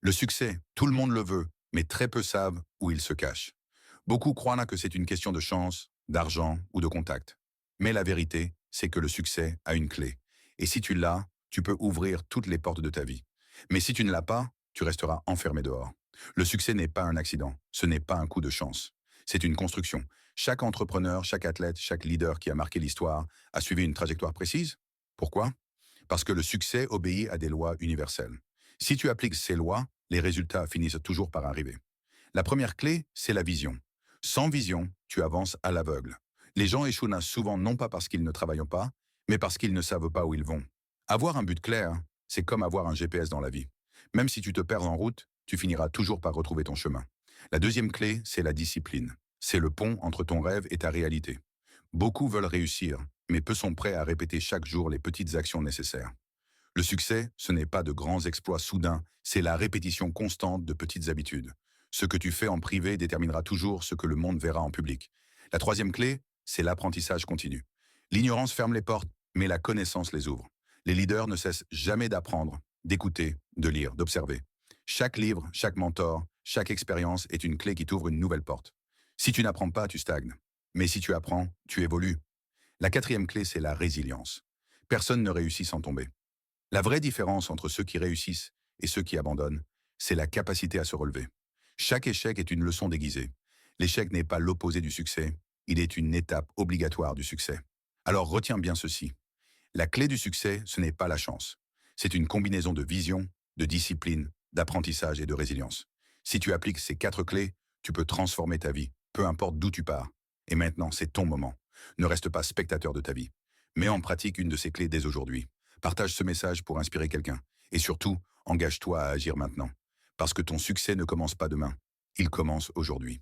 Le succès, tout le monde le veut, mais très peu savent où il se cache. Beaucoup croient là que c'est une question de chance, d'argent ou de contact. Mais la vérité, c'est que le succès a une clé. Et si tu l'as, tu peux ouvrir toutes les portes de ta vie. Mais si tu ne l'as pas, tu resteras enfermé dehors. Le succès n'est pas un accident, ce n'est pas un coup de chance. C'est une construction. Chaque entrepreneur, chaque athlète, chaque leader qui a marqué l'histoire a suivi une trajectoire précise. Pourquoi? Parce que le succès obéit à des lois universelles. Si tu appliques ces lois, les résultats finissent toujours par arriver. La première clé, c'est la vision. Sans vision, tu avances à l'aveugle. Les gens échouent souvent non pas parce qu'ils ne travaillent pas, mais parce qu'ils ne savent pas où ils vont. Avoir un but clair, c'est comme avoir un GPS dans la vie. Même si tu te perds en route, tu finiras toujours par retrouver ton chemin. La deuxième clé, c'est la discipline. C'est le pont entre ton rêve et ta réalité. Beaucoup veulent réussir, mais peu sont prêts à répéter chaque jour les petites actions nécessaires. Le succès, ce n'est pas de grands exploits soudains, c'est la répétition constante de petites habitudes. Ce que tu fais en privé déterminera toujours ce que le monde verra en public. La troisième clé, c'est l'apprentissage continu. L'ignorance ferme les portes, mais la connaissance les ouvre. Les leaders ne cessent jamais d'apprendre, d'écouter, de lire, d'observer. Chaque livre, chaque mentor, chaque expérience est une clé qui t'ouvre une nouvelle porte. Si tu n'apprends pas, tu stagnes. Mais si tu apprends, tu évolues. La quatrième clé, c'est la résilience. Personne ne réussit sans tomber. La vraie différence entre ceux qui réussissent et ceux qui abandonnent, c'est la capacité à se relever. Chaque échec est une leçon déguisée. L'échec n'est pas l'opposé du succès, il est une étape obligatoire du succès. Alors retiens bien ceci. La clé du succès, ce n'est pas la chance. C'est une combinaison de vision, de discipline, d'apprentissage et de résilience. Si tu appliques ces quatre clés, tu peux transformer ta vie, peu importe d'où tu pars. Et maintenant, c'est ton moment. Ne reste pas spectateur de ta vie. Mets en pratique une de ces clés dès aujourd'hui. Partage ce message pour inspirer quelqu'un. Et surtout, engage-toi à agir maintenant. Parce que ton succès ne commence pas demain. Il commence aujourd'hui.